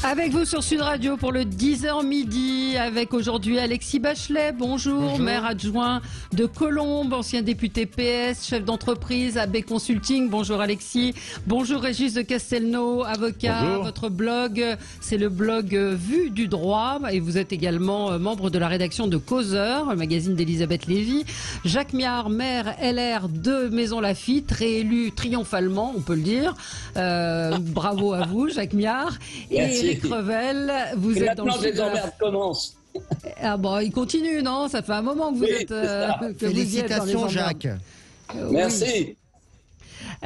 Avec vous sur Sud Radio pour le 10h midi, avec aujourd'hui Alexis Bachelet, bonjour, maire adjoint de Colombes, ancien député PS, chef d'entreprise, AB Consulting, bonjour Alexis, bonjour Régis de Castelnau, avocat, bonjour. Votre blog, c'est le blog Vue du droit, et vous êtes également membre de la rédaction de Causeur, le magazine d'Elisabeth Lévy, Jacques Miard, maire LR de Maison Lafitte, réélu triomphalement, on peut le dire, bravo à vous Jacques Miard, Merci. et Éric Revel, vous êtes dans le maintenant, les emmerdes commencent. Ah bon, il continue, non? Ça fait un moment que vous êtes... que vous y êtes dans les Félicitations emmerdes. Jacques. Merci.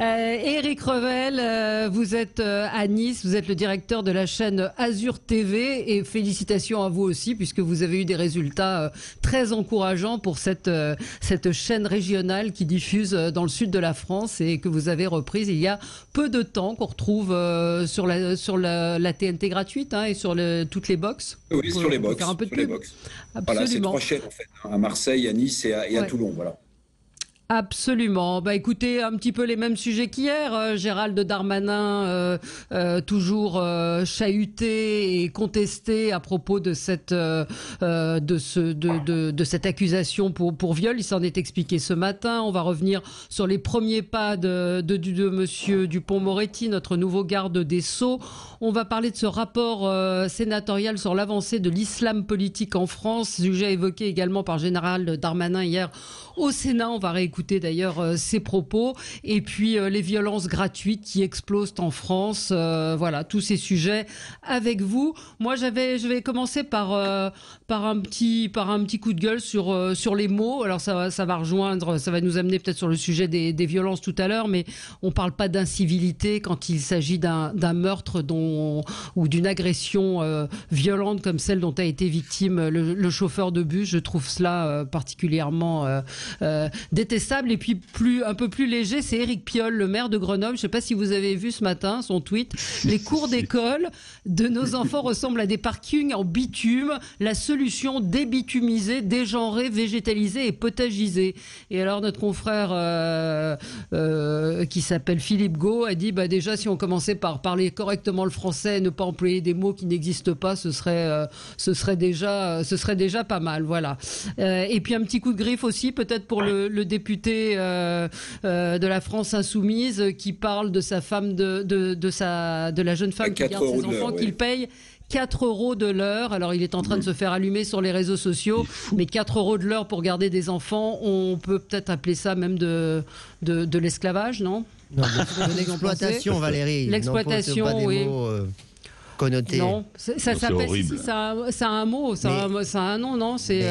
Éric Revel, vous êtes à Nice, vous êtes le directeur de la chaîne Azur TV et félicitations à vous aussi puisque vous avez eu des résultats très encourageants pour cette chaîne régionale qui diffuse dans le sud de la France et que vous avez reprise il y a peu de temps, qu'on retrouve sur la TNT gratuite et sur toutes les box. Oui, sur les box. Faire un peu de sur les pub. box. Absolument. Voilà, c'est 3 chaînes en fait, à Marseille, à Nice et à Toulon, voilà. Absolument. Bah écoutez, un petit peu les mêmes sujets qu'hier. Gérald Darmanin toujours chahuté et contesté à propos de cette accusation pour viol. Il s'en est expliqué ce matin. On va revenir sur les premiers pas de monsieur Dupond-Moretti, notre nouveau garde des Sceaux. On va parler de ce rapport sénatorial sur l'avancée de l'islam politique en France, sujet évoqué également par Gérald Darmanin hier au Sénat. On va réécouter d'ailleurs ses propos. Et puis les violences gratuites qui explosent en France. Voilà, tous ces sujets avec vous. Moi, je vais commencer par un petit coup de gueule sur les mots. Alors ça va nous amener peut-être sur le sujet des violences tout à l'heure, mais on parle pas d'incivilité quand il s'agit d'un meurtre ou d'une agression violente comme celle dont a été victime le chauffeur de bus. Je trouve cela particulièrement détestable. Et puis un peu plus léger, c'est Éric Piolle, le maire de Grenoble. Je ne sais pas si vous avez vu ce matin son tweet. Les cours d'école de nos enfants ressemblent à des parkings en bitume. La solution, débitumiser, dégenrer, végétaliser et potagiser. Et alors notre confrère qui s'appelle Philippe Gau a dit déjà si on commençait par parler correctement le français et ne pas employer des mots qui n'existent pas, ce serait déjà pas mal. Voilà. Et puis un petit coup de griffe aussi peut-être pour le député de la France insoumise qui parle de sa femme, de la jeune femme qui garde ses enfants, qu'il paye 4 € de l'heure. Alors il est en train de se faire allumer sur les réseaux sociaux, mais 4 € de l'heure pour garder des enfants, on peut peut-être appeler ça même de l'esclavage, non? Non, de l'exploitation, Valérie. L'exploitation, pas des oui. mots connotés. Non, ça s'appelle. Ça a un mot, ça a un nom, non? C'est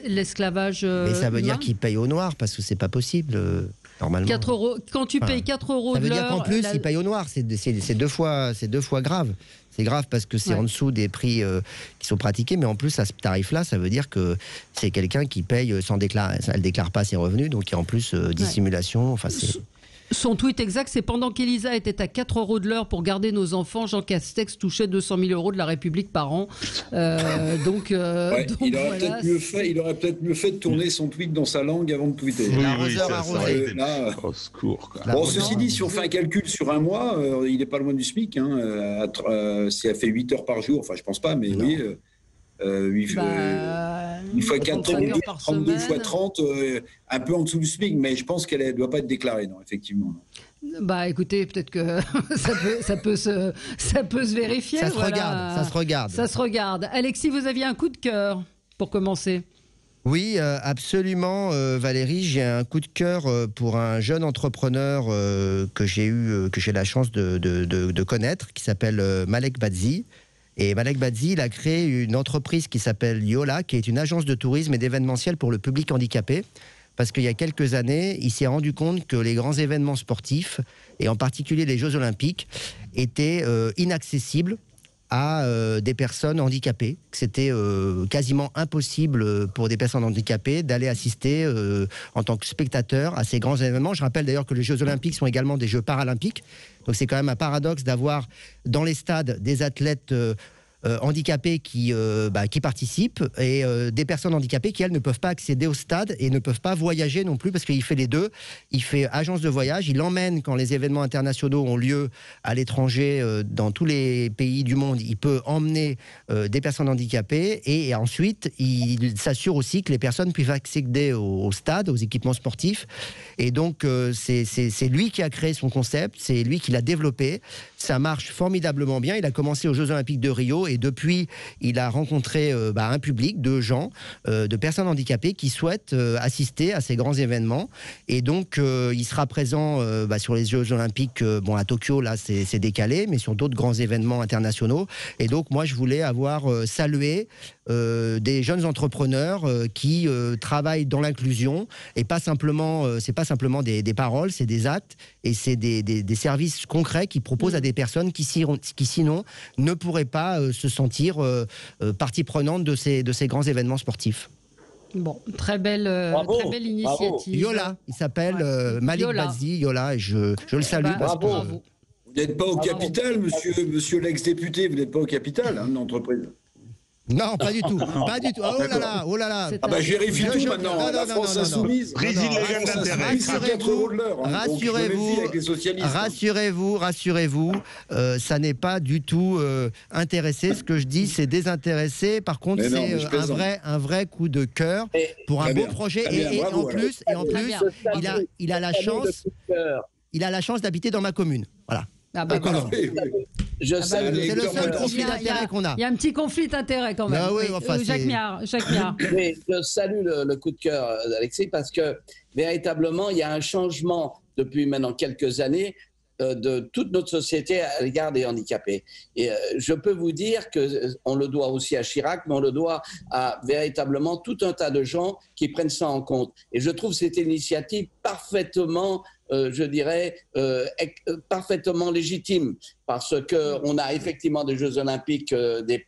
l'esclavage. Mais ça veut humain. dire qu'ils payent au noir parce que c'est pas possible. Normalement. 4 €. Quand tu payes 4 € ça de veut l'heure. dire qu'en plus, ils payent au noir. C'est deux fois grave. C'est grave parce que c'est en dessous des prix qui sont pratiqués, mais en plus, à ce tarif-là, ça veut dire que c'est quelqu'un qui paye sans déclarer. Elle déclare pas ses revenus, donc il y a en plus dissimulation. Enfin, c'est. Son tweet exact, c'est pendant qu'Elisa était à 4 € de l'heure pour garder nos enfants, Jean Castex touchait 200 000 € de la République par an. Donc il aurait peut-être mieux fait de tourner son tweet dans sa langue avant de tweeter. L'arroseur arrosé. Au secours, quoi. Bon, ceci dit, si on fait un calcul sur un mois, il n'est pas loin du SMIC. Si elle fait 8 heures par jour, enfin je pense pas, mais oui. 8 fois 4, 32 fois 30, un peu en dessous du SMIC, mais je pense qu'elle ne doit pas être déclarée, non, effectivement. Non. Écoutez, peut-être que ça peut se vérifier. Ça se regarde. Alexis, vous aviez un coup de cœur pour commencer. Oui, absolument, Valérie. J'ai un coup de cœur pour un jeune entrepreneur que j'ai la chance de connaître, qui s'appelle Malek Badzi. Et Malek Badzi, il a créé une entreprise qui s'appelle Yola, qui est une agence de tourisme et d'événementiel pour le public handicapé. Parce qu'il y a quelques années, il s'est rendu compte que les grands événements sportifs, et en particulier les Jeux Olympiques, étaient inaccessibles à des personnes handicapées. C'était quasiment impossible pour des personnes handicapées d'aller assister en tant que spectateur à ces grands événements. Je rappelle d'ailleurs que les Jeux Olympiques sont également des Jeux paralympiques. Donc c'est quand même un paradoxe d'avoir dans les stades des athlètes handicapés qui participent et des personnes handicapées qui, elles, ne peuvent pas accéder au stade et ne peuvent pas voyager non plus parce qu'il fait les deux. Il fait agence de voyage, il emmène quand les événements internationaux ont lieu à l'étranger, dans tous les pays du monde, il peut emmener des personnes handicapées et ensuite il s'assure aussi que les personnes puissent accéder au stade, aux équipements sportifs. Et donc c'est lui qui a créé son concept, c'est lui qui l'a développé. Ça marche formidablement bien. Il a commencé aux Jeux Olympiques de Rio et depuis, il a rencontré un public de gens, de personnes handicapées qui souhaitent assister à ces grands événements. Et donc, il sera présent sur les Jeux Olympiques. À Tokyo, là, c'est décalé, mais sur d'autres grands événements internationaux. Et donc, moi, je voulais avoir salué des jeunes entrepreneurs qui travaillent dans l'inclusion et pas simplement, c'est pas simplement des paroles, c'est des actes et c'est des services concrets qu'ils proposent à des personnes qui sinon ne pourraient pas se sentir partie prenante de ces grands événements sportifs. Bon, très belle initiative. Bravo. Yola, il s'appelle Malik Badzi, Yola, et je le salue. Bravo. Vous n'êtes pas au capital, monsieur l'ex-député, vous n'êtes pas au capital de l'entreprise. Non, pas du tout. Pas du tout. Oh là là, oh là là. Ah bah, je vérifie tout maintenant. Non, la France insoumise. Rassurez-vous, ça n'est pas du tout intéressé. Ce que je dis, c'est désintéressé. Par contre, c'est un vrai coup de cœur pour un beau projet. Et en plus, il a la chance. Il a la chance d'habiter dans ma commune. Voilà. Ah bah, c'est le seul conflit d'intérêt qu'on a. Il y a un petit conflit d'intérêt quand même. Ah oui, enfin, Jacques Miard. Mais je salue le coup de cœur d'Alexis parce que véritablement, il y a un changement depuis maintenant quelques années de toute notre société à l'égard des handicapés. Et je peux vous dire qu'on le doit aussi à Chirac, mais on le doit à véritablement tout un tas de gens qui prennent ça en compte. Et je trouve cette initiative parfaitement parfaitement légitime parce qu'on a effectivement des Jeux Olympiques, des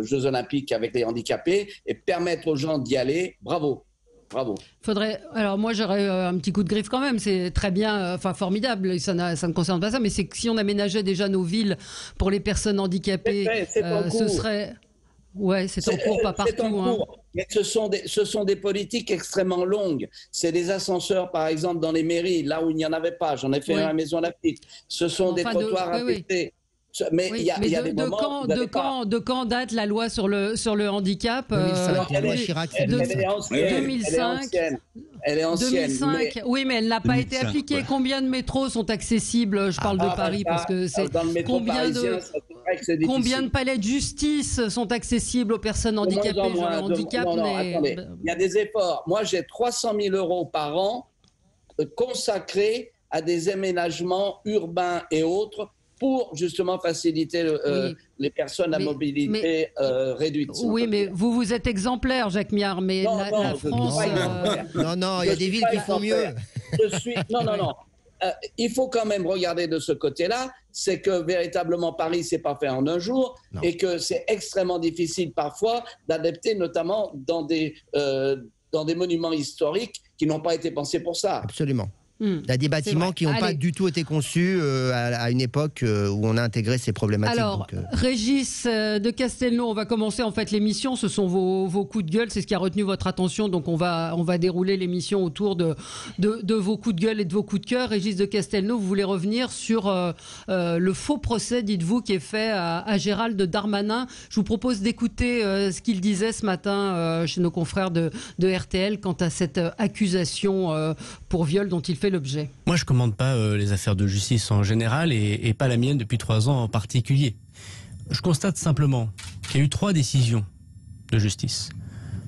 Jeux Olympiques avec les handicapés et permettre aux gens d'y aller, bravo. Alors moi j'aurais un petit coup de griffe quand même, c'est très bien, formidable, ça ne concerne pas ça, mais c'est que si on aménageait déjà nos villes pour les personnes handicapées, ce serait... Ouais, c'est en cours, pas partout. Mais ce sont des politiques extrêmement longues. C'est des ascenseurs, par exemple, dans les mairies, là où il n'y en avait pas. J'en ai fait un à la Maison Lafitte. Ce sont des trottoirs à péter. Mais il y a des moments... De quand date la loi sur le handicap 2005, Elle est ancienne. 2005, oui, mais elle n'a pas été appliquée. Ouais. Combien de métros sont accessibles? Je parle de Paris parce que c'est combien de palais de justice sont accessibles aux personnes handicapées? Attendez, il y a des efforts. Moi, j'ai 300 000 € par an consacrés à des aménagements urbains et autres pour justement faciliter les personnes à mobilité réduite. Oui, mais vous êtes exemplaire, Jacques Miard, mais la France... Non, il y a des villes qui font mieux. Non. Il faut quand même regarder de ce côté-là, c'est que véritablement Paris, c'est pas fait en un jour et que c'est extrêmement difficile parfois d'adapter, notamment dans des monuments historiques qui n'ont pas été pensés pour ça. Absolument. Il y a des bâtiments qui n'ont pas du tout été conçus à une époque où on a intégré ces problématiques. Alors, Régis de Castelnau, on va commencer en fait l'émission. Ce sont vos coups de gueule, c'est ce qui a retenu votre attention. Donc on va dérouler l'émission autour de vos coups de gueule et de vos coups de cœur. Régis de Castelnau, vous voulez revenir sur le faux procès, dites-vous, qui est fait à Gérald Darmanin. Je vous propose d'écouter ce qu'il disait ce matin chez nos confrères de RTL quant à cette accusation pour viol dont il fait l'objet. Moi, je ne commande pas les affaires de justice en général et pas la mienne depuis 3 ans en particulier. Je constate simplement qu'il y a eu 3 décisions de justice.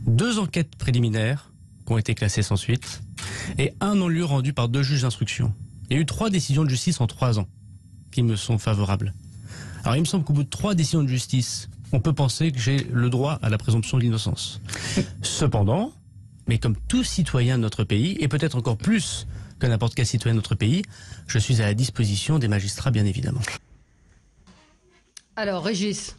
2 enquêtes préliminaires qui ont été classées sans suite et un non-lieu rendu par 2 juges d'instruction. Il y a eu 3 décisions de justice en 3 ans qui me sont favorables. Alors, il me semble qu'au bout de 3 décisions de justice, on peut penser que j'ai le droit à la présomption de l'innocence. Cependant, mais comme tout citoyen de notre pays, et peut-être encore plus que n'importe quel citoyen de notre pays, je suis à la disposition des magistrats, bien évidemment. Alors, Régis.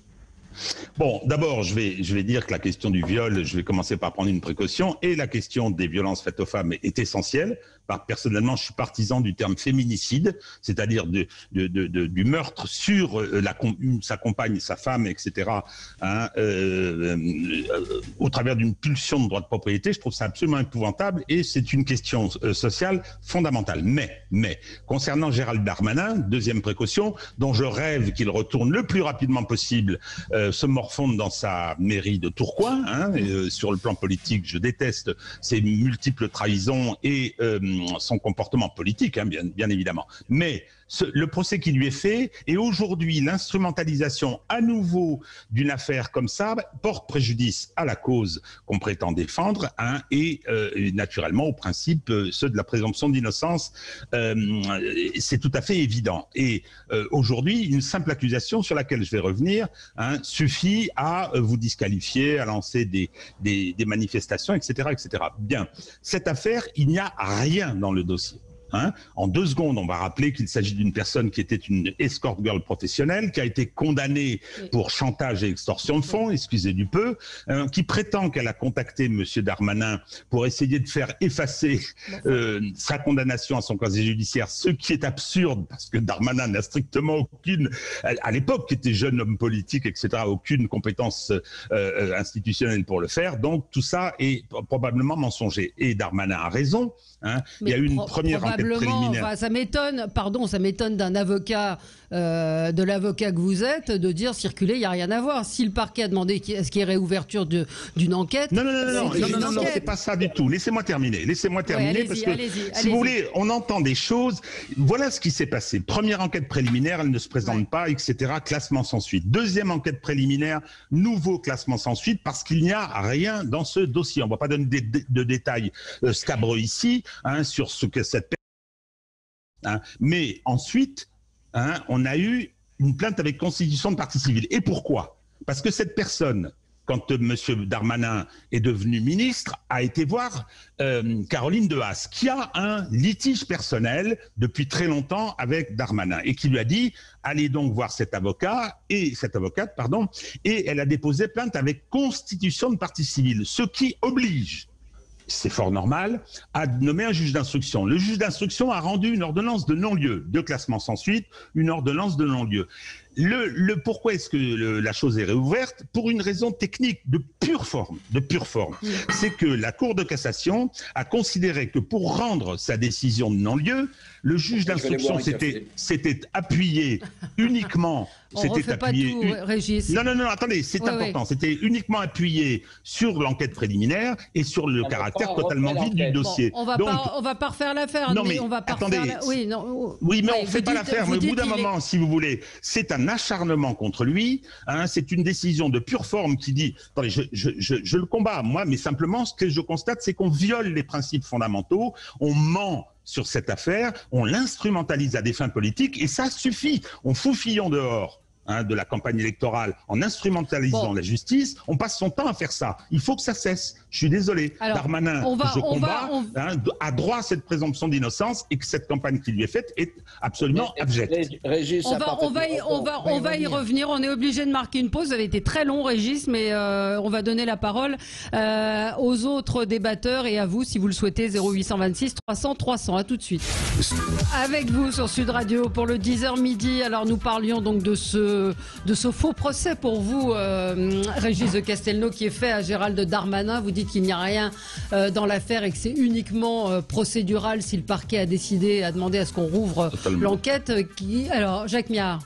Bon, d'abord, je vais dire que la question du viol, je vais commencer par prendre une précaution, et la question des violences faites aux femmes est essentielle. personnellement, je suis partisan du terme féminicide, c'est-à-dire du meurtre sur sa compagne, sa femme, etc., hein, au travers d'une pulsion de droit de propriété. Je trouve ça absolument épouvantable et c'est une question sociale fondamentale. Mais, concernant Gérald Darmanin, deuxième précaution, dont je rêve qu'il retourne le plus rapidement possible se morfondre dans sa mairie de Tourcoing. Hein, sur le plan politique, je déteste ses multiples trahisons et son comportement politique, hein, bien évidemment. Mais le procès qui lui est fait, et aujourd'hui l'instrumentalisation à nouveau d'une affaire comme ça, porte préjudice à la cause qu'on prétend défendre, hein, et naturellement au principe ceux de la présomption d'innocence, c'est tout à fait évident. Et aujourd'hui, une simple accusation sur laquelle je vais revenir, hein, suffit à vous disqualifier, à lancer des manifestations, etc., etc. Bien, cette affaire, il n'y a rien dans le dossier. Hein, en 2 secondes, on va rappeler qu'il s'agit d'une personne qui était une escort girl professionnelle, qui a été condamnée pour chantage et extorsion de fonds, excusez du peu, qui prétend qu'elle a contacté M. Darmanin pour essayer de faire effacer sa condamnation à son casier judiciaire, ce qui est absurde, parce que Darmanin n'a strictement aucune, à l'époque, qui était jeune homme politique, etc., aucune compétence institutionnelle pour le faire, donc tout ça est probablement mensonger. Et Darmanin a raison, hein, il y a eu une première enquête préliminaire. Enfin, ça m'étonne d'un avocat, de l'avocat que vous êtes, de dire circuler, il n'y a rien à voir. Si le parquet a demandé est-ce qu'il y ait réouverture d'une enquête. Non, c'est pas ça du tout. Laissez-moi terminer, parce que si vous voulez, on entend des choses. Voilà ce qui s'est passé. Première enquête préliminaire, elle ne se présente pas, etc. Classement sans suite. Deuxième enquête préliminaire, nouveau classement sans suite, parce qu'il n'y a rien dans ce dossier. On ne va pas donner de détails scabreux ici, hein, sur ce que cette personne. Hein. Mais ensuite, hein, on a eu une plainte avec constitution de partie civile. Et pourquoi? Parce que cette personne, quand M. Darmanin est devenu ministre, a été voir Caroline de Haas, qui a un litige personnel depuis très longtemps avec Darmanin, et qui lui a dit « Allez donc voir cette avocate, et elle a déposé plainte avec constitution de partie civile, ce qui oblige, c'est fort normal, à nommer un juge d'instruction. Le juge d'instruction a rendu une ordonnance de non-lieu, de classement sans suite, une ordonnance de non-lieu. Pourquoi est-ce que la chose est réouverte? Pour une raison technique, de pure forme. C'est que la Cour de cassation a considéré que pour rendre sa décision de non-lieu, le juge d'instruction s'était appuyé uniquement... Régis. Non, attendez, c'est important. C'était uniquement appuyé sur l'enquête préliminaire et sur le caractère totalement vide du dossier. On va pas refaire l'affaire. Non, mais on va pas attendez. Oui, mais on ne fait pas l'affaire. Mais au bout d'un moment, si vous voulez, c'est un acharnement contre lui. Hein, c'est une décision de pure forme qui dit... Attendez, je le combats, moi, mais simplement, ce que je constate, c'est qu'on viole les principes fondamentaux, on ment sur cette affaire, on l'instrumentalise à des fins politiques, et ça suffit. On fout Fillon dehors, hein, de la campagne électorale en instrumentalisant la justice, on passe son temps à faire ça. Il faut que ça cesse. Je suis désolé. Alors, Darmanin, je combats, a droit à cette présomption d'innocence, et que cette campagne qui lui est faite est absolument abjecte. Régis, on va y revenir. On est obligé de marquer une pause. Ça avait été très long, Régis, mais on va donner la parole aux autres débatteurs et à vous, si vous le souhaitez, 0826 300 300. À tout de suite. Avec vous sur Sud Radio pour le 10h midi. Alors, nous parlions donc de ce faux procès pour vous, Régis de Castelnau, qui est fait à Gérald Darmanin. Vous dites qu'il n'y a rien dans l'affaire et que c'est uniquement procédural si le parquet a demandé à ce qu'on rouvre l'enquête. Alors, Jacques Miard,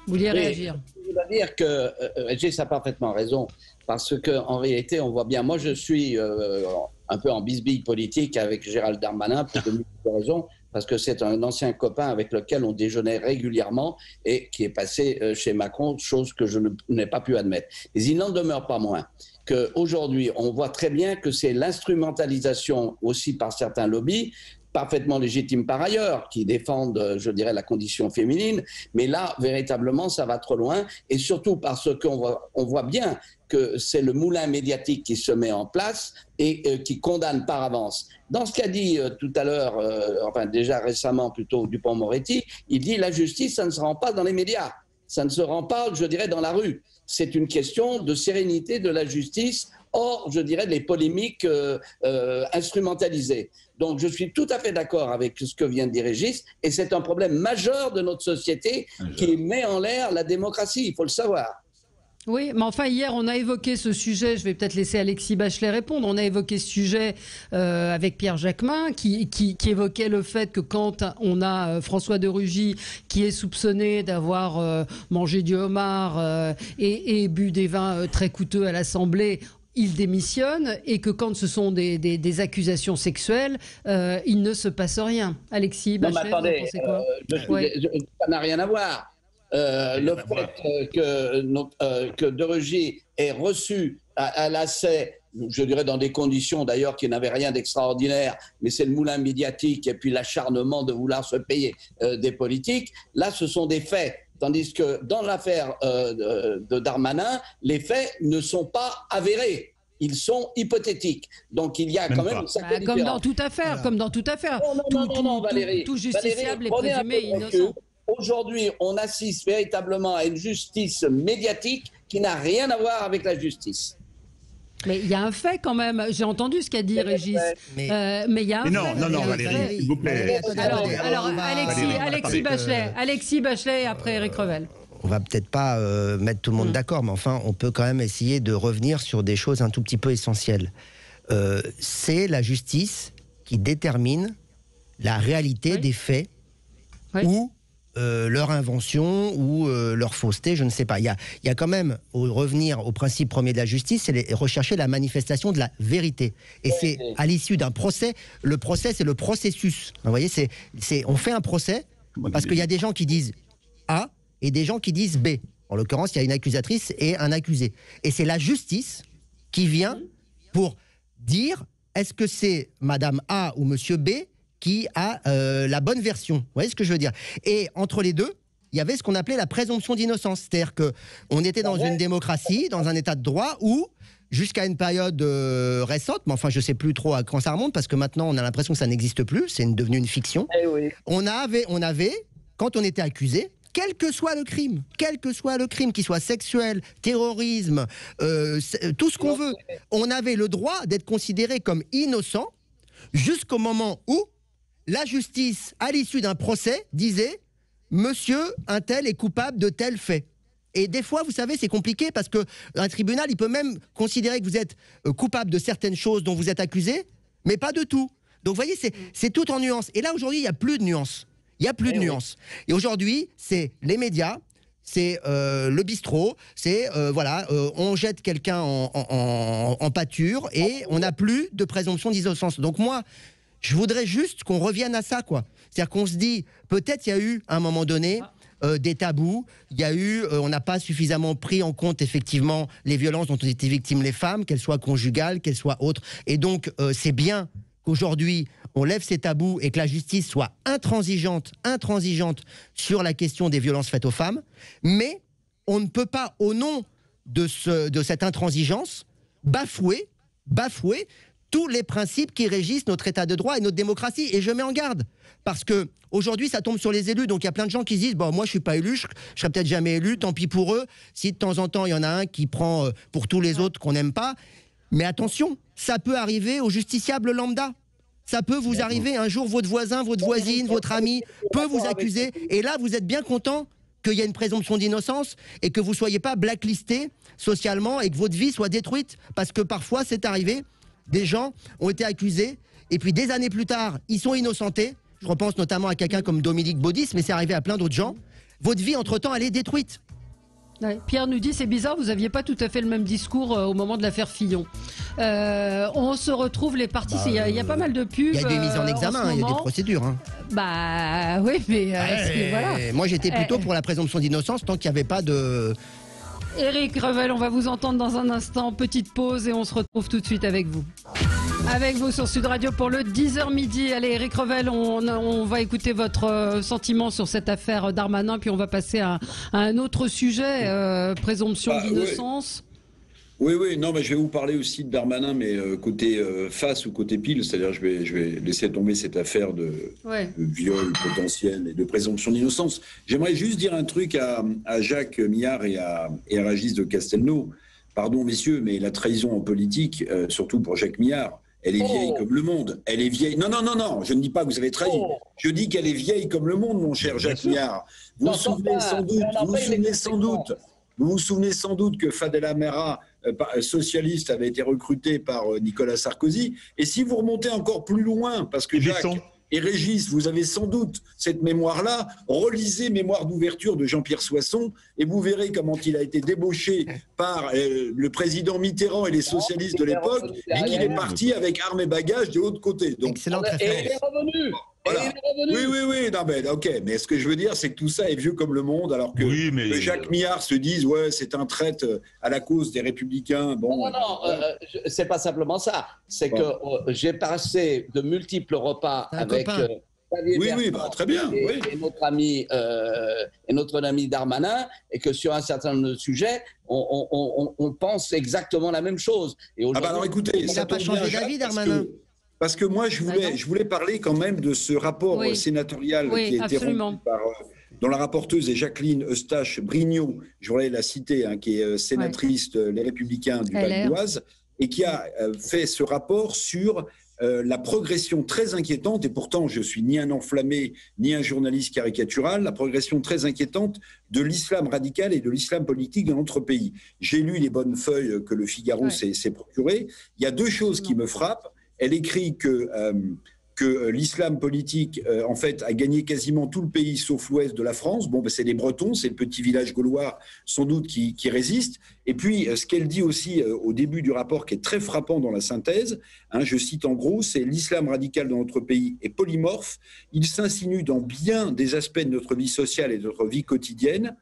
vous vouliez réagir? Je veux dire que Régis a parfaitement raison, parce qu'en réalité, on voit bien, moi je suis un peu en bisbille politique avec Gérald Darmanin pour de multiples raisons, parce que c'est un ancien copain avec lequel on déjeunait régulièrement et qui est passé chez Macron, chose que je n'ai pas pu admettre. Mais il n'en demeure pas moins qu'aujourd'hui, on voit très bien que c'est l'instrumentalisation aussi par certains lobbies, parfaitement légitimes par ailleurs, qui défendent, je dirais, la condition féminine. Mais là, véritablement, ça va trop loin. Et surtout parce qu'on voit bien que c'est le moulin médiatique qui se met en place et qui condamne par avance. Dans ce qu'a dit tout à l'heure, enfin déjà récemment plutôt, Dupond-Moretti, il dit la justice, ça ne se rend pas dans les médias. Ça ne se rend pas, je dirais, dans la rue. C'est une question de sérénité de la justice hors, je dirais, les polémiques instrumentalisées. Donc, je suis tout à fait d'accord avec ce que vient de dire Régis, et c'est un problème majeur de notre société qui met en l'air la démocratie, il faut le savoir. Oui, mais enfin, hier, on a évoqué ce sujet, je vais peut-être laisser Alexis Bachelet répondre, on a évoqué ce sujet avec Pierre Jacquemin, qui évoquait le fait que quand on a François de Rugy qui est soupçonné d'avoir mangé du homard et bu des vins très coûteux à l'Assemblée, il démissionne, et que quand ce sont des accusations sexuelles, il ne se passe rien. Alexis Bachelet, non, mais attendez, vous pensez quoi ça n'a rien à voir. Le fait que de Rugy ait reçu à l'ACEI, je dirais dans des conditions d'ailleurs qui n'avaient rien d'extraordinaire, mais c'est le moulin médiatique et puis l'acharnement de vouloir se payer des politiques, là ce sont des faits. Tandis que dans l'affaire de Darmanin, les faits ne sont pas avérés. Ils sont hypothétiques. Donc il y a quand même une certaine différence. Comme dans toute affaire, comme dans toute affaire. Non, Valérie. Tout justiciable Valérie, est présumé innocent. Aujourd'hui, on assiste véritablement à une justice médiatique qui n'a rien à voir avec la justice. Mais il y a un fait quand même. J'ai entendu ce qu'a dit Régis. Mais il y a un fait. Non, Valérie, s'il vous plaît. Alors Alexis Bachelet et après Éric Revel. On va peut-être pas mettre tout le monde d'accord, mais enfin, on peut quand même essayer de revenir sur des choses un tout petit peu essentielles. C'est la justice qui détermine la réalité des faits ou leur invention ou leur fausseté, je ne sais pas. Il y a quand même, revenir au principe premier de la justice, c'est rechercher la manifestation de la vérité. Et c'est à l'issue d'un procès, le procès c'est le processus. Vous voyez, on fait un procès parce qu'il y a des gens qui disent A et des gens qui disent B. En l'occurrence, il y a une accusatrice et un accusé. Et c'est la justice qui vient pour dire est-ce que c'est Madame A ou Monsieur B qui a la bonne version. Vous voyez ce que je veux dire? Et entre les deux, il y avait ce qu'on appelait la présomption d'innocence. C'est-à-dire qu'on était dans une démocratie, dans un état de droit où, jusqu'à une période récente, mais enfin je ne sais plus trop à quand ça remonte, parce que maintenant on a l'impression que ça n'existe plus, c'est devenu une fiction. On avait, quand on était accusé, quel que soit le crime, qu'il soit sexuel, terrorisme, tout ce qu'on veut, on avait le droit d'être considéré comme innocent jusqu'au moment où la justice, à l'issue d'un procès, disait « Monsieur, un tel est coupable de tel fait ». Et des fois, vous savez, c'est compliqué parce qu'un tribunal, il peut même considérer que vous êtes coupable de certaines choses dont vous êtes accusé, mais pas de tout. Donc, vous voyez, c'est tout en nuances. Et là, aujourd'hui, il n'y a plus de nuances. Il n'y a plus de nuances. Et aujourd'hui, c'est les médias, c'est le bistrot, c'est, on jette quelqu'un en pâture et on n'a plus de présomption d'innocence. Donc moi, je voudrais juste qu'on revienne à ça, quoi. C'est-à-dire qu'on se dit, peut-être il y a eu, à un moment donné, des tabous, il y a eu, on n'a pas suffisamment pris en compte, effectivement, les violences dont ont été victimes les femmes, qu'elles soient conjugales, qu'elles soient autres. Et donc, c'est bien qu'aujourd'hui, on lève ces tabous et que la justice soit intransigeante sur la question des violences faites aux femmes, mais on ne peut pas, au nom de cette intransigeance, bafouer tous les principes qui régissent notre état de droit et notre démocratie. Et je mets en garde, parce que aujourd'hui ça tombe sur les élus, donc il y a plein de gens qui se disent bon, moi je suis pas élu, je serai peut-être jamais élu, tant pis pour eux, si de temps en temps il y en a un qui prend pour tous les autres qu'on n'aime pas. Mais attention, ça peut arriver au justiciable lambda. Ça peut vous arriver un jour, votre voisin, votre voisine, votre ami peut vous accuser. Et là, vous êtes bien content qu'il y ait une présomption d'innocence et que vous ne soyez pas blacklisté socialement et que votre vie soit détruite. Parce que parfois, c'est arrivé, des gens ont été accusés et puis des années plus tard, ils sont innocentés. Je repense notamment à quelqu'un comme Dominique Baudis, mais c'est arrivé à plein d'autres gens. Votre vie, entre-temps, elle est détruite. Ouais. Pierre nous dit, c'est bizarre, vous n'aviez pas tout à fait le même discours au moment de l'affaire Fillon. On se retrouve les partis, il y a pas mal de pubs. Il y a des mises en examen, il y a des procédures. Hein. Bah oui, mais voilà. Moi j'étais plutôt pour la présomption d'innocence tant qu'il n'y avait pas de... Éric Revel, on va vous entendre dans un instant. Petite pause et on se retrouve tout de suite avec vous. Avec vous sur Sud Radio pour le 10h midi. Allez, Éric Revel, on va écouter votre sentiment sur cette affaire Darmanin, puis on va passer à un autre sujet, présomption d'innocence. Oui, non, mais je vais vous parler aussi de Darmanin, mais côté face ou côté pile, c'est-à-dire je vais laisser tomber cette affaire de viol potentiel et de présomption d'innocence. J'aimerais juste dire un truc à Jacques Millard et à Régis de Castelnau. pardon messieurs, mais la trahison en politique, surtout pour Jacques Millard, elle est vieille comme le monde. Elle est vieille. Non, je ne dis pas que vous avez trahi. Je dis qu'elle est vieille comme le monde, mon cher Jacques Millard. Vous vous souvenez sans doute que Fadela Mera, socialiste, avait été recruté par Nicolas Sarkozy. Et si vous remontez encore plus loin, parce que Jacques et Régis, vous avez sans doute cette mémoire-là, relisez Mémoire d'ouverture de Jean-Pierre Soisson et vous verrez comment il a été débauché par le président Mitterrand et les socialistes de l'époque et qu'il est parti avec armes et bagages de l'autre côté. Donc, excellente référence. Et il est revenu. Voilà. Oui, non, mais, ok. Mais ce que je veux dire, c'est que tout ça est vieux comme le monde, alors que, que Jacques Millard se dise, ouais, c'est un traître à la cause des Républicains. Bon, c'est pas simplement ça. C'est que j'ai passé de multiples repas avec Xavier Bertrand très bien. Et notre ami Darmanin, et que sur un certain nombre de sujets, on pense exactement la même chose. Et alors écoutez, il n'a pas changé d'avis, Darmanin. Parce que moi, je voulais parler quand même de ce rapport sénatorial qui a été rendu dont la rapporteuse est Jacqueline Eustache-Brignot, je voudrais la citer, qui est sénatrice Les Républicains du Val d'Oise, et qui a fait ce rapport sur la progression très inquiétante, et pourtant je ne suis ni un enflammé, ni un journaliste caricatural, la progression très inquiétante de l'islam radical et de l'islam politique dans notre pays. J'ai lu les bonnes feuilles que le Figaro s'est procurées. Il y a deux choses qui me frappent. Elle écrit que l'islam politique, en fait, a gagné quasiment tout le pays sauf l'ouest de la France. Bon, c'est les Bretons, c'est le petit village gaulois, sans doute, qui résiste. Et puis, ce qu'elle dit aussi au début du rapport, qui est très frappant dans la synthèse, je cite en gros, c'est l'islam radical dans notre pays est polymorphe. Il s'insinue dans bien des aspects de notre vie sociale et de notre vie quotidienne.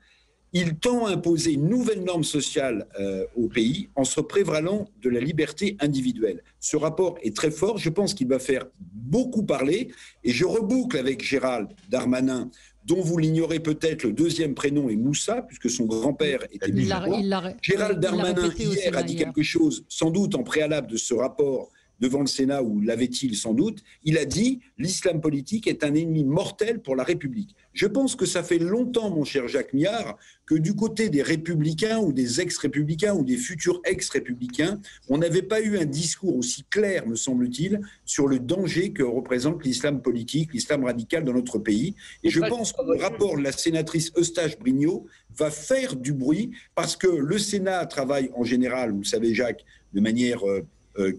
Il tend à imposer une nouvelle norme sociale au pays en se prévalant de la liberté individuelle. Ce rapport est très fort, je pense qu'il va faire beaucoup parler, et je reboucle avec Gérald Darmanin, dont vous l'ignorez peut-être, le deuxième prénom est Moussa, puisque son grand-père était musulman. Gérald Darmanin, hier, a dit quelque chose, sans doute en préalable de ce rapport, devant le Sénat, où l'avait-il sans doute, il a dit « l'islam politique est un ennemi mortel pour la République ». Je pense que ça fait longtemps, mon cher Jacques Millard, que du côté des républicains ou des ex-républicains ou des futurs ex-républicains, on n'avait pas eu un discours aussi clair, me semble-t-il, sur le danger que représente l'islam politique, l'islam radical dans notre pays. Et je pense que le rapport de la sénatrice Eustache-Brignot va faire du bruit, parce que le Sénat travaille en général, vous savez Jacques, de manière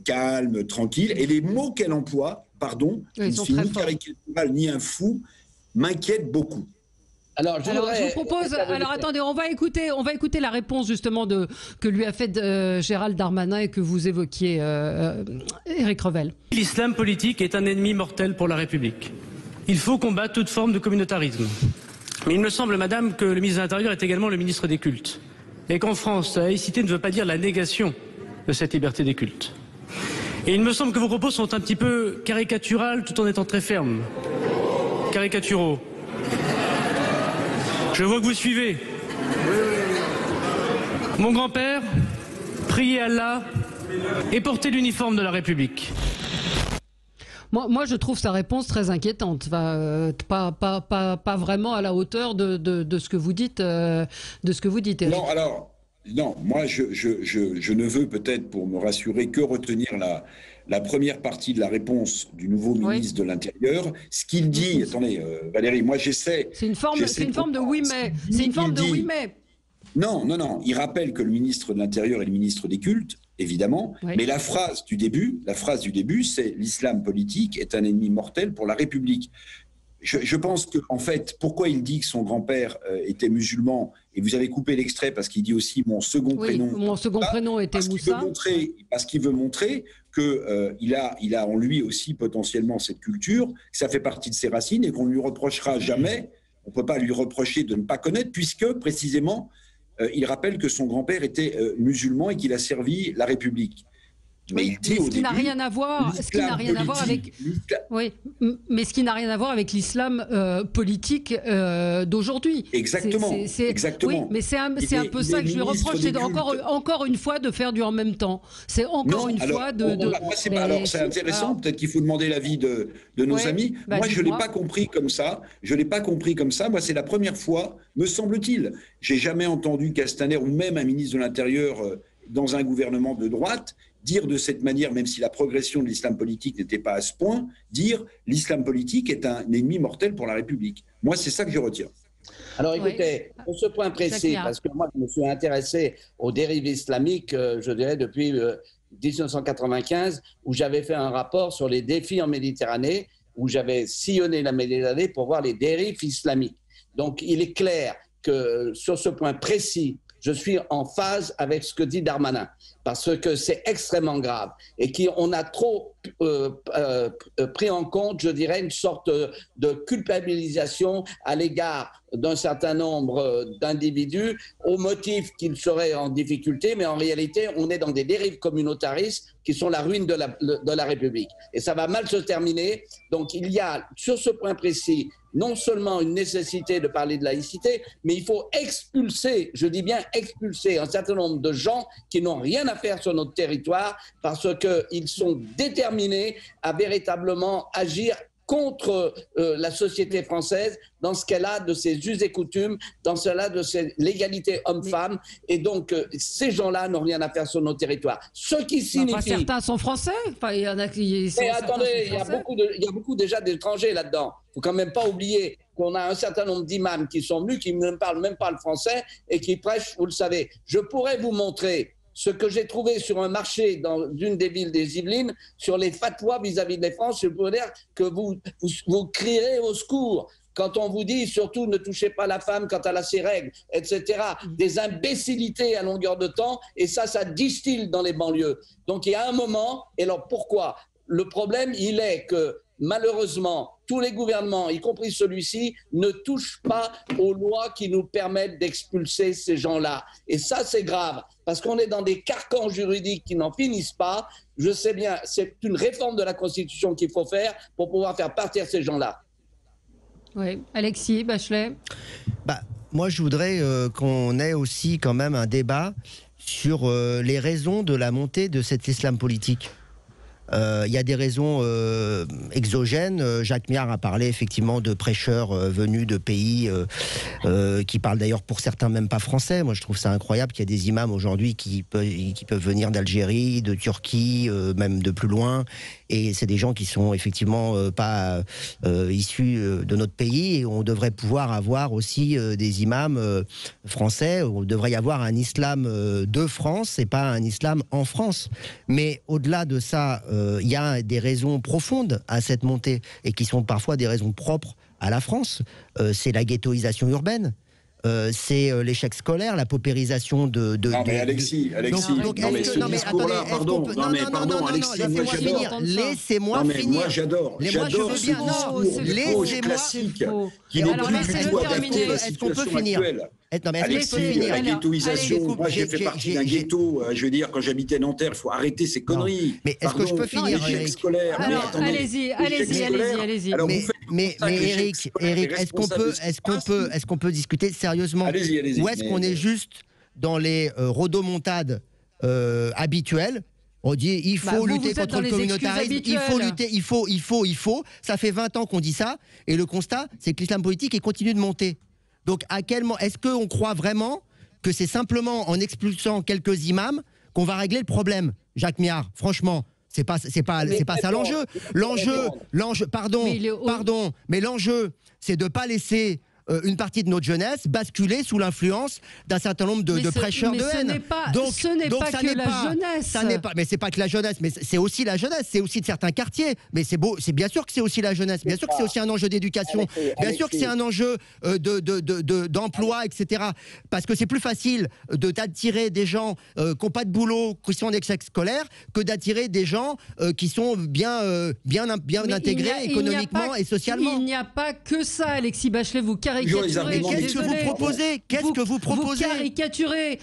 calme, tranquille, et les mots qu'elle emploie, pardon, je ne suis ni caricatural ni un fou, m'inquiètent beaucoup. Alors, je vous propose. Alors, attendez, on va écouter la réponse justement que lui a faite Gérald Darmanin et que vous évoquiez, Éric Revel. L'islam politique est un ennemi mortel pour la République. Il faut combattre toute forme de communautarisme. Mais il me semble, madame, que le ministre de l'Intérieur est également le ministre des cultes. Et qu'en France, la laïcité ne veut pas dire la négation de cette liberté des cultes. Et il me semble que vos propos sont un petit peu caricaturaux tout en étant très fermes. Caricaturaux. Je vois que vous suivez. Mon grand-père priait Allah et portait l'uniforme de la République. Moi, je trouve sa réponse très inquiétante, pas vraiment à la hauteur de ce que vous dites, Éric. Non, moi, je ne veux peut-être, pour me rassurer, que retenir la première partie de la réponse du nouveau ministre de l'Intérieur. Ce qu'il dit, attendez, Valérie, moi j'essaie... C'est une forme de oui mais. C'est une forme de oui mais. Non, il rappelle que le ministre de l'Intérieur est le ministre des cultes, évidemment, mais la phrase du début, c'est « l'islam politique est un ennemi mortel pour la République ». Je pense qu'en fait, pourquoi il dit que son grand-père était musulman, et vous avez coupé l'extrait parce qu'il dit aussi mon second prénom. Mon second prénom était Moussa. Parce qu'il veut montrer qu'il a en lui aussi potentiellement cette culture, que ça fait partie de ses racines et qu'on ne lui reprochera jamais, on ne peut pas lui reprocher de ne pas connaître, puisque précisément, il rappelle que son grand-père était musulman et qu'il a servi la République. Mais ce qui n'a rien à voir avec l'islam politique d'aujourd'hui. Exactement. Oui, mais c'est un peu ça que je lui reproche, c'est encore une fois de faire du en même temps. C'est encore une fois Alors c'est intéressant, peut-être qu'il faut demander l'avis de nos amis. Moi, je ne l'ai pas compris comme ça. Moi, c'est la première fois, me semble-t-il. J'ai jamais entendu Castaner ou même un ministre de l'Intérieur dans un gouvernement de droite, dire de cette manière, même si la progression de l'islam politique n'était pas à ce point, dire l'islam politique est un ennemi mortel pour la République. Moi, c'est ça que je retiens. Alors écoutez, pour ce point précis, parce que moi je me suis intéressé aux dérives islamiques, je dirais depuis 1995, où j'avais fait un rapport sur les défis en Méditerranée, où j'avais sillonné la Méditerranée pour voir les dérives islamiques. Donc il est clair que sur ce point précis, je suis en phase avec ce que dit Darmanin, parce que c'est extrêmement grave et qu'on a trop pris en compte, je dirais, une sorte de culpabilisation à l'égard d'un certain nombre d'individus au motif qu'ils seraient en difficulté, mais en réalité, on est dans des dérives communautaristes qui sont la ruine de la République. Et ça va mal se terminer. Donc il y a, sur ce point précis, non seulement une nécessité de parler de laïcité, mais il faut expulser, je dis bien expulser, un certain nombre de gens qui n'ont rien à faire sur notre territoire parce qu'ils sont déterminés à véritablement agir contre la société française dans ce qu'elle a de ses us et coutumes, dans cela de l'égalité homme-femme. Et donc, ces gens-là n'ont rien à faire sur nos territoires. Ce qui signifie... certains sont français. Enfin, il y en a qui sont... Mais attendez, il y a beaucoup déjà d'étrangers là-dedans. Il ne faut quand même pas oublier qu'on a un certain nombre d'imams qui sont venus, qui ne parlent même pas le français et qui prêchent, vous le savez. Je pourrais vous montrer ce que j'ai trouvé sur un marché dans une des villes des Yvelines, sur les fatwas vis-à-vis de la France. Je peux dire que vous crierez au secours quand on vous dit surtout ne touchez pas la femme quand elle a ses règles, etc. Des imbécilités à longueur de temps, et ça distille dans les banlieues. Donc il y a un moment, et alors pourquoi ? Le problème, il est que malheureusement, tous les gouvernements, y compris celui-ci, ne touchent pas aux lois qui nous permettent d'expulser ces gens-là. Et ça, c'est grave, parce qu'on est dans des carcans juridiques qui n'en finissent pas. Je sais bien, c'est une réforme de la Constitution qu'il faut faire pour pouvoir faire partir ces gens-là. Oui, Alexis, Bachelet. Moi, je voudrais qu'on ait aussi quand même un débat sur les raisons de la montée de cet islam politique. Il y a des raisons exogènes. Jacques Miard a parlé effectivement de prêcheurs venus de pays qui parlent d'ailleurs pour certains même pas français. Moi je trouve ça incroyable qu'il y ait des imams aujourd'hui qui peuvent venir d'Algérie, de Turquie, même de plus loin. Et c'est des gens qui sont effectivement pas issus de notre pays. Et on devrait pouvoir avoir aussi des imams français. On devrait y avoir un islam de France et pas un islam en France. Mais au-delà de ça, il y a des raisons profondes à cette montée et qui sont parfois des raisons propres à la France. C'est la ghettoisation urbaine. C'est l'échec scolaire, la paupérisation de... Non mais Alexis, laissez-moi finir. Moi j'adore ce discours classique qui n'est plus du tout adapté à la situation actuelle. Alexis, la ghettoisation, moi j'ai fait partie d'un ghetto, je veux dire, quand j'habitais Nanterre, il faut arrêter ces conneries. Mais est-ce que je peux finir, Eric ? Allez-y. Mais Eric, est-ce qu'on peut discuter sérieusement ? Allez-y. Ou est-ce qu'on est juste dans les rodomontades habituelles ? On dit il faut lutter contre le communautarisme, il faut. Ça fait 20 ans qu'on dit ça, et le constat, c'est que l'islam politique continue de monter. Donc, à quel moment est-ce qu'on croit vraiment que c'est simplement en expulsant quelques imams qu'on va régler le problème, Jacques Miard ? Franchement, c'est pas ça l'enjeu. Pardon, mais l'enjeu, c'est de pas laisser une partie de notre jeunesse basculer sous l'influence d'un certain nombre de prêcheurs de haine. Ce n'est pas que la jeunesse. Mais c'est pas que la jeunesse, mais c'est aussi la jeunesse, c'est aussi de certains quartiers. Mais c'est bien sûr que c'est aussi la jeunesse, bien sûr que c'est aussi un enjeu d'éducation, bien sûr que c'est un enjeu d'emploi, etc. Parce que c'est plus facile d'attirer des gens qui n'ont pas de boulot, qui sont en échec scolaire, que d'attirer des gens qui sont bien intégrés économiquement et socialement. Il n'y a pas que ça, Alexis Bachelet, vous caricaturez. Qu'est-ce que vous proposez ? Vous caricaturez.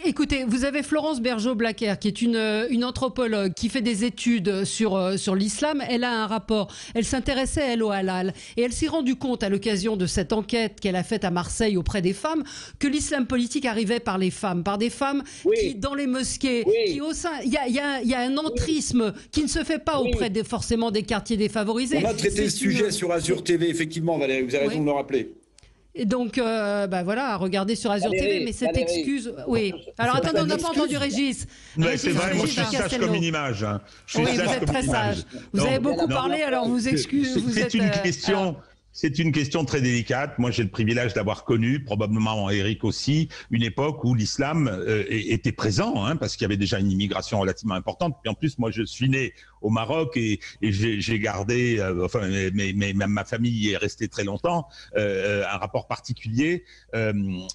Écoutez, vous avez Florence Bergeau-Blacker, qui est une anthropologue qui fait des études sur l'islam. Elle a un rapport. Elle s'intéressait, elle, au halal. Et elle s'est rendue compte, à l'occasion de cette enquête qu'elle a faite à Marseille auprès des femmes, que l'islam politique arrivait par les femmes, par des femmes qui, dans les mosquées, qui au sein... Il y a un entrisme qui ne se fait pas auprès forcément des quartiers défavorisés. On a traité ce sujet sur Azur TV, effectivement, Valérie, vous avez raison de le rappeler. Et donc, voilà, à regarder sur Azur TV, mais cette excuse... Oui. Alors, attendez, on n'a pas entendu Régis. C'est vrai, moi, je suis sage comme une image. Hein. Oui, vous êtes très sage. Vous avez beaucoup parlé, alors vous excusez. C'est une question très délicate. Moi, j'ai le privilège d'avoir connu, probablement Eric aussi, une époque où l'islam était présent, hein, parce qu'il y avait déjà une immigration relativement importante. Puis en plus, moi, je suis né au Maroc et j'ai gardé, ma famille est restée très longtemps, un rapport particulier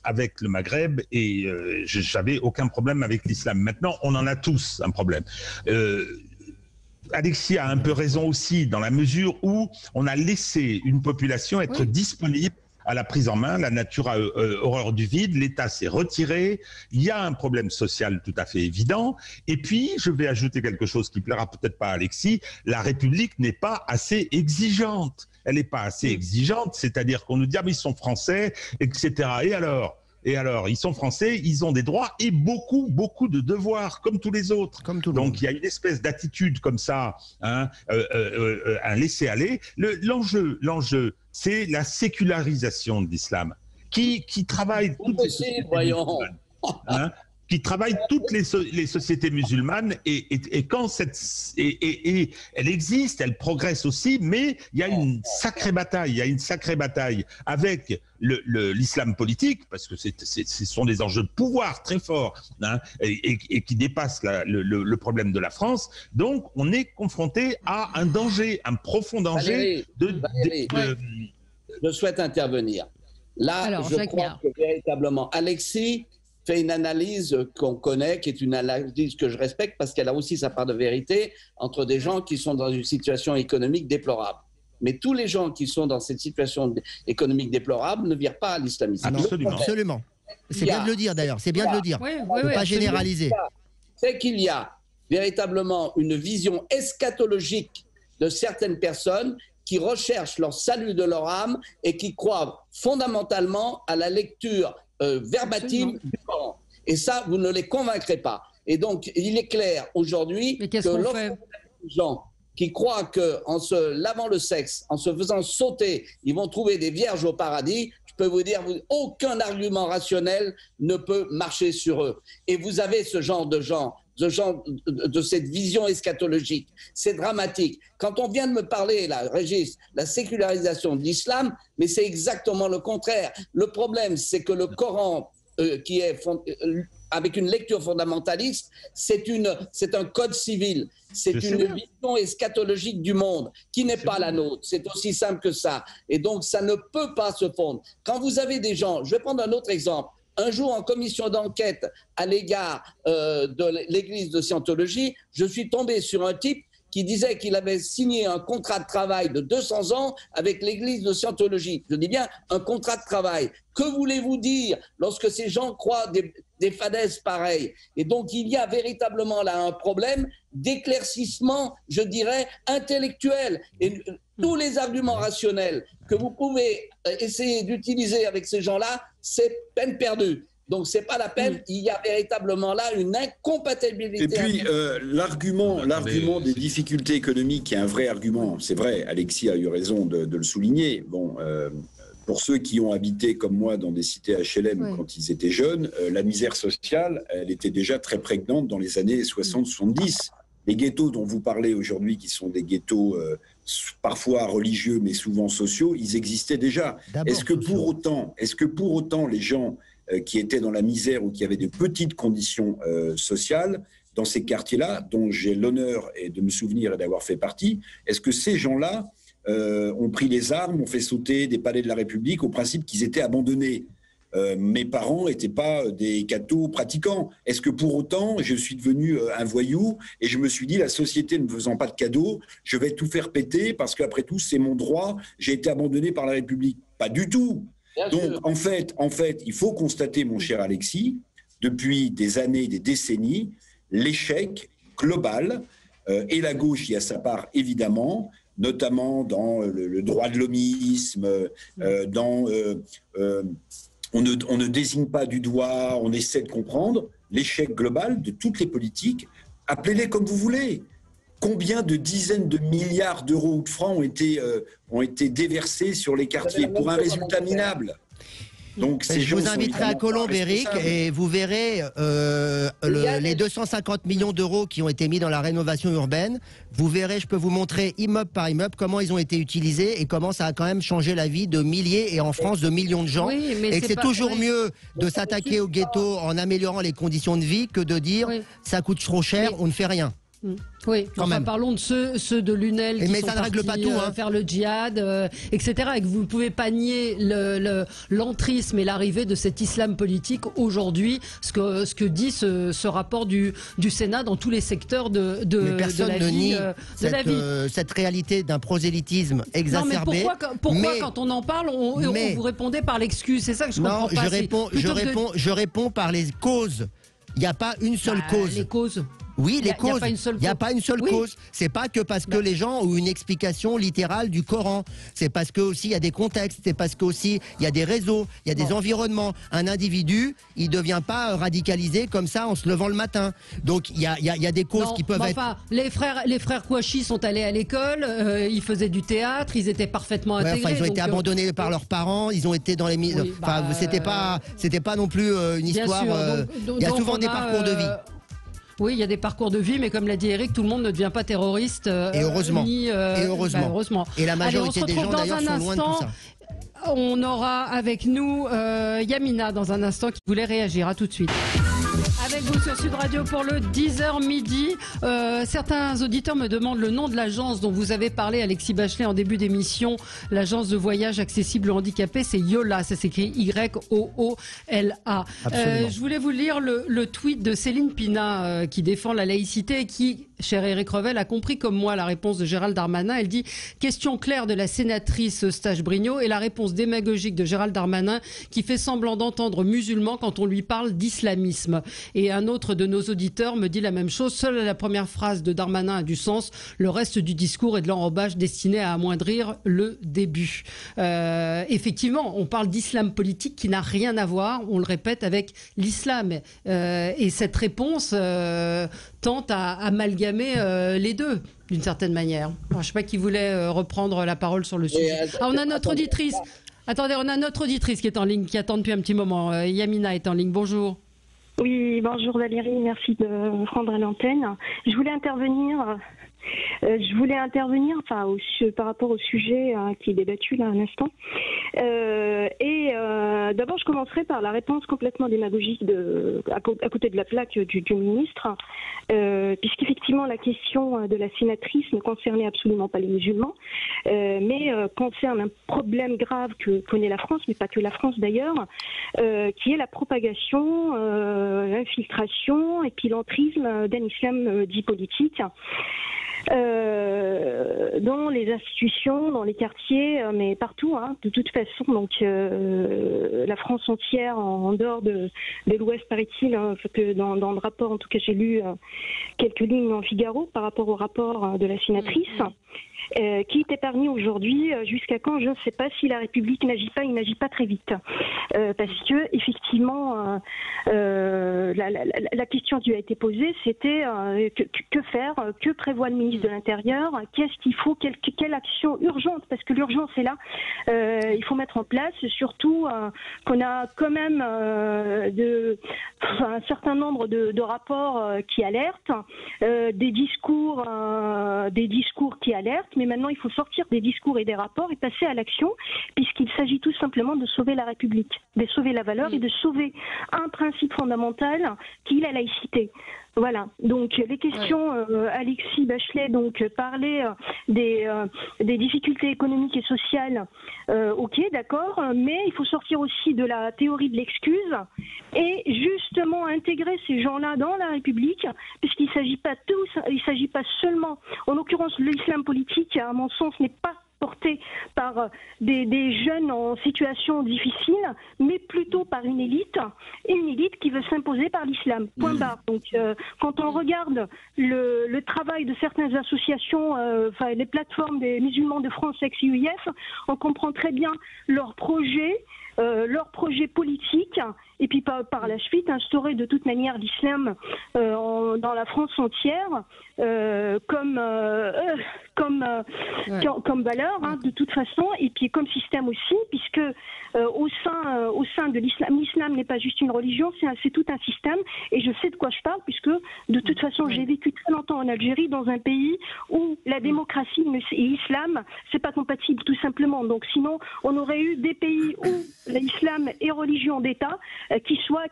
avec le Maghreb et j'avais aucun problème avec l'islam. Maintenant, on en a tous un problème. Alexis a un peu raison aussi, dans la mesure où on a laissé une population être disponible à la prise en main. La nature a horreur du vide, l'État s'est retiré, il y a un problème social tout à fait évident. Et puis, je vais ajouter quelque chose qui plaira peut-être pas à Alexis, la République n'est pas assez exigeante. Elle n'est pas assez exigeante, c'est-à-dire qu'on nous dit « ah mais ils sont français », etc. Et alors, ils sont français, ils ont des droits et beaucoup de devoirs, comme tous les autres. Donc, il y a une espèce d'attitude comme ça, hein, un laisser-aller. L'enjeu, c'est la sécularisation de l'islam, qui travaille qui travaille toutes les sociétés musulmanes et elle existe, elle progresse aussi, mais il y a une sacrée bataille, avec l'islam politique, parce que ce sont des enjeux de pouvoir très forts, hein, et qui dépassent le problème de la France. Donc on est confronté à un danger, un profond danger. Je souhaite intervenir. Là, je crois que véritablement, Alexis fait une analyse qu'on connaît, qui est une analyse que je respecte parce qu'elle a aussi sa part de vérité entre des gens qui sont dans une situation économique déplorable. Mais tous les gens qui sont dans cette situation économique déplorable ne virent pas à l'islamisme. Absolument. C'est bien de le dire d'ailleurs, c'est bien de le dire. On ne peut pas généraliser. C'est qu'il y a véritablement une vision eschatologique de certaines personnes qui recherchent leur salut de leur âme et qui croient fondamentalement à la lecture verbatim du Coran. Et ça, vous ne les convaincrez pas. Et donc, il est clair aujourd'hui que lorsque les gens qui croient qu'en se lavant le sexe, en se faisant sauter, ils vont trouver des vierges au paradis, je peux vous dire, aucun argument rationnel ne peut marcher sur eux. Et vous avez ce genre de gens, de cette vision eschatologique. C'est dramatique. Quand on vient de me parler, là, Régis, la sécularisation de l'islam, mais c'est exactement le contraire. Le problème, c'est que le Coran, qui est avec une lecture fondamentaliste, c'est un code civil. C'est une vision eschatologique du monde qui n'est pas la nôtre. C'est aussi simple que ça. Et donc, ça ne peut pas se fondre. Quand vous avez des gens, je vais prendre un autre exemple. Un jour, en commission d'enquête à l'égard de l'église de Scientologie, je suis tombé sur un type qui disait qu'il avait signé un contrat de travail de 200 ans avec l'église de Scientologie. Je dis bien un contrat de travail. Que voulez-vous dire lorsque ces gens croient des fadaises pareilles? Et donc, il y a véritablement là un problème d'éclaircissement, je dirais, intellectuel. Et tous les arguments rationnels que vous pouvez essayer d'utiliser avec ces gens-là, c'est peine perdue. Donc, ce n'est pas la peine. Il y a véritablement là une incompatibilité. Et puis, l'argument des difficultés économiques est un vrai argument. C'est vrai, Alexis a eu raison de le souligner. Bon, pour ceux qui ont habité, comme moi, dans des cités HLM quand ils étaient jeunes, la misère sociale, elle était déjà très prégnante dans les années 60-70. Les ghettos dont vous parlez aujourd'hui, qui sont des ghettos parfois religieux, mais souvent sociaux, ils existaient déjà. Est-ce que pour autant les gens qui étaient dans la misère ou qui avaient de petites conditions sociales dans ces quartiers-là, dont j'ai l'honneur de me souvenir et d'avoir fait partie, est-ce que ces gens-là ont pris les armes, ont fait sauter des palais de la République au principe qu'ils étaient abandonnés? Mes parents n'étaient pas des cathos pratiquants. Est-ce que pour autant, je suis devenu un voyou et je me suis dit, la société ne me faisant pas de cadeaux, je vais tout faire péter parce qu'après tout, c'est mon droit, j'ai été abandonné par la République? Pas du tout. Donc, en fait, il faut constater, mon cher Alexis, depuis des années, des décennies, l'échec global, et la gauche y a sa part évidemment, notamment dans le droit de l'homisme, on ne désigne pas du doigt, on essaie de comprendre l'échec global de toutes les politiques, appelez-les comme vous voulez. Combien de dizaines de milliards d'euros ou de francs ont été déversés sur les quartiers pour un résultat minable? Donc, je vous inviterai à Colombes, Eric, et vous verrez les 250 millions d'euros qui ont été mis dans la rénovation urbaine. Vous verrez, je peux vous montrer immeuble par immeuble comment ils ont été utilisés et comment ça a quand même changé la vie de milliers et en France de millions de gens. Oui, et que c'est toujours mieux de s'attaquer au ghetto en améliorant les conditions de vie que de dire ça coûte trop cher, on ne fait rien. Oui, parlons de ceux de Lunel qui sont partis faire le djihad, etc. Et que vous ne pouvez pas nier l'entrisme et l'arrivée de cet islam politique aujourd'hui, ce que dit ce rapport du Sénat dans tous les secteurs de la vie. Cette réalité d'un prosélytisme exacerbé. Non, mais pourquoi quand on en parle, on vous répondait par l'excuse? C'est ça que je comprends pas. Je réponds par les causes. Il n'y a pas une seule cause. Les causes. Oui, les causes. Il n'y a pas une seule cause. C'est pas que parce que les gens ont une explication littérale du Coran. C'est parce que aussi il y a des contextes. C'est parce que aussi il y a des réseaux, il y a des environnements. Un individu, il devient pas radicalisé comme ça en se levant le matin. Donc il y a des causes qui peuvent être. Les frères Kouachi sont allés à l'école. Ils faisaient du théâtre. Ils étaient parfaitement intégrés. Ils ont été abandonnés par leurs parents. Ils ont été dans les. C'était pas non plus une histoire. Il y a souvent des parcours de vie. Oui, il y a des parcours de vie, mais comme l'a dit Eric, tout le monde ne devient pas terroriste. Et heureusement. Heureusement. Et la majorité des gens d'ailleurs sont loin de tout ça. On aura avec nous Yamina dans un instant qui voulait réagir. À tout de suite. Avec vous sur Sud Radio pour le 10h midi. Certains auditeurs me demandent le nom de l'agence dont vous avez parlé, Alexis Bachelet, en début d'émission. L'agence de voyage accessible aux handicapés, c'est YOLA. Ça s'écrit Y-O-O-L-A. Je voulais vous lire le tweet de Céline Pina qui défend la laïcité et qui, cher Éric Revel, a compris comme moi la réponse de Gérald Darmanin. Elle dit « Question claire de la sénatrice Eustache-Brinio et la réponse démagogique de Gérald Darmanin qui fait semblant d'entendre musulman quand on lui parle d'islamisme. » Et un autre de nos auditeurs me dit la même chose. Seule la première phrase de Darmanin a du sens. Le reste du discours est de l'enrobage destiné à amoindrir le début. Effectivement, on parle d'islam politique qui n'a rien à voir, on le répète, avec l'islam. Et cette réponse tente à amalgamer les deux, d'une certaine manière. Alors, je ne sais pas qui voulait reprendre la parole sur le sujet. On a notre auditrice. Attendez, on a notre auditrice qui est en ligne, qui attend depuis un petit moment. Yamina est en ligne. Bonjour. Oui, bonjour Valérie, merci de me prendre à l'antenne. Je voulais intervenir par rapport au sujet qui est débattu là un instant. D'abord, je commencerai par la réponse complètement démagogique à côté de la plaque du ministre, puisqu'effectivement la question de la sénatrice ne concernait absolument pas les musulmans, mais concerne un problème grave que connaît la France, mais pas que la France d'ailleurs, qui est la propagation, l'infiltration et puis l'entrisme d'un islam dit politique. Dans les institutions, dans les quartiers, mais partout, de toute façon. Donc la France entière, en dehors de l'Ouest, paraît-il, que dans le rapport, en tout cas j'ai lu quelques lignes en Figaro par rapport au rapport de la sénatrice. Qui est épargné aujourd'hui, jusqu'à quand, je ne sais pas. Si la République n'agit pas, il n'agit pas très vite. Parce que, effectivement, la question qui a été posée, c'était que faire, que prévoit le ministre de l'Intérieur, qu'est-ce qu'il faut, quelle action urgente, parce que l'urgence est là, il faut mettre en place, surtout qu'on a quand même un certain nombre de rapports qui alertent, des discours qui alertent, mais maintenant il faut sortir des discours et des rapports et passer à l'action, puisqu'il s'agit tout simplement de sauver la République, de sauver la valeur et de sauver un principe fondamental qui est la laïcité. Voilà, donc les questions, Alexis Bachelet donc parlait des difficultés économiques et sociales, ok, d'accord, mais il faut sortir aussi de la théorie de l'excuse et justement intégrer ces gens-là dans la République, puisqu'il ne s'agit pas seulement, en l'occurrence l'islam politique, à mon sens, n'est pas porté par des jeunes en situation difficile, mais plutôt par une élite qui veut s'imposer par l'islam. Point barre. Donc, quand on regarde le travail de certaines associations, les plateformes des musulmans de France, ex-UIF, on comprend très bien leur projet leur projet politique et puis par la suite instaurer de toute manière l'islam dans la France entière comme valeur de toute façon, et puis comme système aussi, puisque au sein de l'islam n'est pas juste une religion, c'est tout un système, et je sais de quoi je parle puisque de toute façon j'ai vécu très longtemps en Algérie, dans un pays où la démocratie et l'islam c'est pas compatible tout simplement. Donc sinon on aurait eu des pays où l'islam est religion d'État qui soit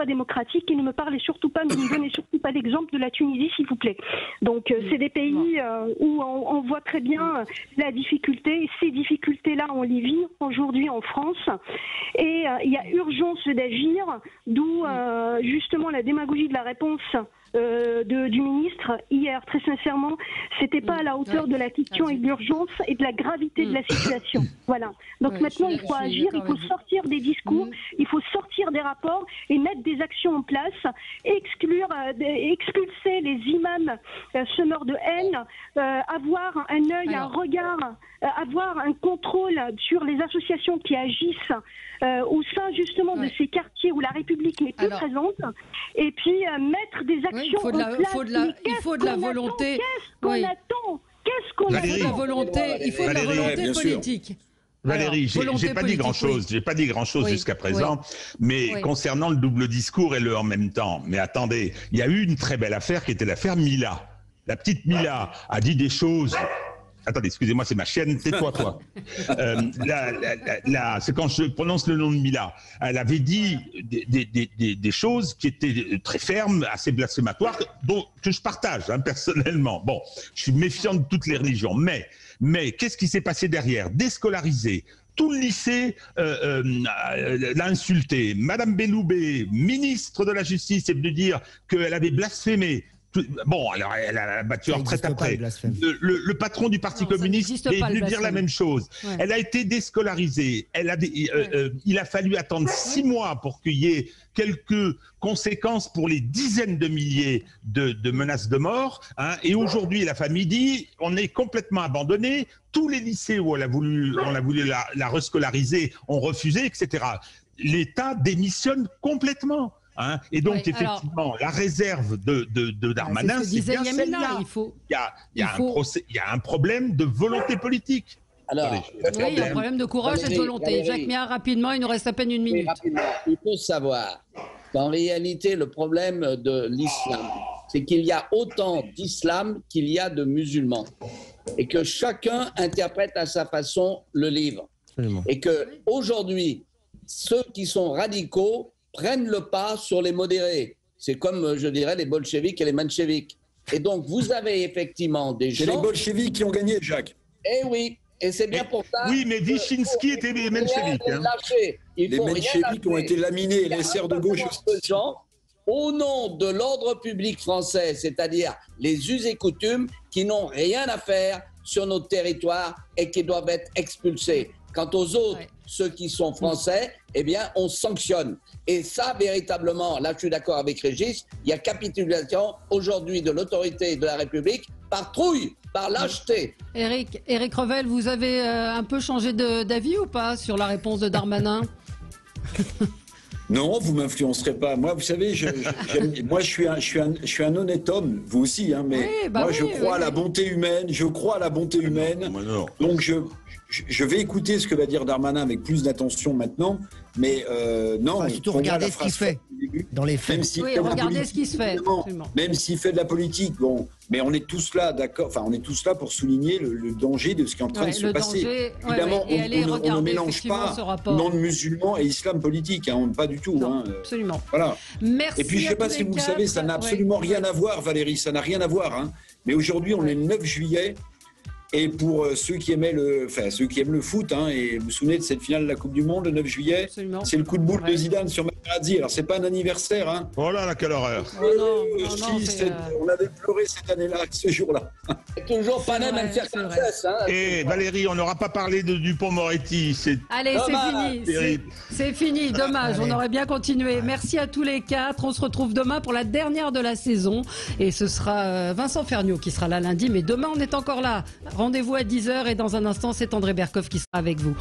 démocratique, et ne me parlez surtout pas, ne me donnez surtout pas l'exemple de la Tunisie s'il vous plaît. Donc c'est des pays où on voit très bien la difficulté, et ces difficultés-là on les vit aujourd'hui en France, et il y a urgence d'agir, d'où justement la démagogie de la réponse du ministre hier. Très sincèrement, c'était pas à la hauteur de la question et de l'urgence et de la gravité de la situation. Voilà. Donc maintenant, il faut agir, il faut sortir des discours, il faut sortir des rapports et mettre des actions en place, expulser les imams semeurs de haine, avoir un œil, un regard, avoir un contrôle sur les associations qui agissent au sein justement de ces quartiers où la République n'est plus présente, et puis mettre des actions il faut de la volonté. Qu'est-ce qu'on attend? Qu'est-ce qu'on attend? Il faut de la volonté politique. Valérie, j'ai pas dit grand-chose. J'ai pas dit grand-chose jusqu'à présent, mais concernant le double discours et le en même temps. Mais attendez, il y a eu une très belle affaire qui était l'affaire Mila. La petite Mila a dit des choses. Attendez, excusez-moi, c'est ma chienne, tais-toi, toi. C'est quand je prononce le nom de Mila. Elle avait dit des choses qui étaient très fermes, assez blasphématoires, que je partage personnellement. Bon, je suis méfiant de toutes les religions, mais qu'est-ce qui s'est passé derrière? Déscolariser. Tout le lycée l'a insulté. Madame Belloubet, ministre de la Justice, est venue dire qu'elle avait blasphémé. Bon, alors elle a battu en retraite après. Le patron du Parti communiste est venu dire la même chose. Ouais. Elle a été déscolarisée. Il a fallu attendre 6 mois pour qu'il y ait quelques conséquences pour les dizaines de milliers de menaces de mort. Et aujourd'hui, la famille dit on est complètement abandonné. Tous les lycées où on a voulu la rescolariser ont refusé, etc. L'État démissionne complètement. Et donc, effectivement, la réserve de Darmanin, c'est bien celle-là. Il y a un problème de volonté politique. Alors, il y a un problème de courage et de volonté. Jacques Méa, rapidement, il nous reste à peine une minute. Il faut savoir qu'en réalité, le problème de l'islam, c'est qu'il y a autant d'islam qu'il y a de musulmans. Et que chacun interprète à sa façon le livre. Absolument. Et qu'aujourd'hui, ceux qui sont radicaux prennent le pas sur les modérés. C'est comme, je dirais, les bolcheviks et les mencheviks. Et donc, vous avez effectivement des gens... C'est les bolcheviks qui ont gagné, Jacques. Eh oui, et c'est bien pour ça... Oui, mais Vyshynski était les mencheviks. Les mencheviks ont été laminés, les serfs de gauche aussi. Au nom de l'ordre public français, c'est-à-dire les us et coutumes qui n'ont rien à faire sur notre territoire et qui doivent être expulsés. Quant aux autres, ceux qui sont français, eh bien, on sanctionne. Et ça, véritablement, là, je suis d'accord avec Régis, il y a capitulation aujourd'hui de l'autorité de la République par trouille, par lâcheté. Éric Revel, vous avez un peu changé d'avis ou pas sur la réponse de Darmanin? Non, vous m'influencerez pas. Moi, vous savez, moi, je suis un honnête homme, vous aussi, mais je crois à la bonté humaine. Je crois à la bonté humaine. Donc, je vais écouter ce que va dire Darmanin avec plus d'attention maintenant, mais non. Surtout regarder ce qu'il fait dans les faits. Regardez ce qui se fait. Même s'il fait de la politique, bon. Mais on est tous là, d'accord. Enfin, on est tous là pour souligner le danger de ce qui est en train de se passer. Évidemment, on ne mélange pas monde musulman et islam politique, pas du tout. Non, absolument. Voilà. Merci. Et puis, je ne sais pas si vous le savez, ça n'a absolument rien à voir, Valérie. Ça n'a rien à voir. Mais aujourd'hui, on est le 9 juillet. Et pour ceux qui aiment le foot, et vous vous souvenez de cette finale de la Coupe du Monde le 9 juillet, c'est le coup de boule de Zidane sur Materazzi. Alors c'est pas un anniversaire, Oh là là, quelle horreur. On avait pleuré cette année-là, ce jour-là. C'est toujours pas la même circonstance. Et Valérie, on n'aura pas parlé de Dupond-Moretti. Allez, c'est fini. C'est fini, dommage. On aurait bien continué. Merci à tous les 4. On se retrouve demain pour la dernière de la saison. Et ce sera Vincent Ferniaud qui sera là lundi. Mais demain, on est encore là. Rendez-vous à 10h et dans un instant, c'est André Berkoff qui sera avec vous.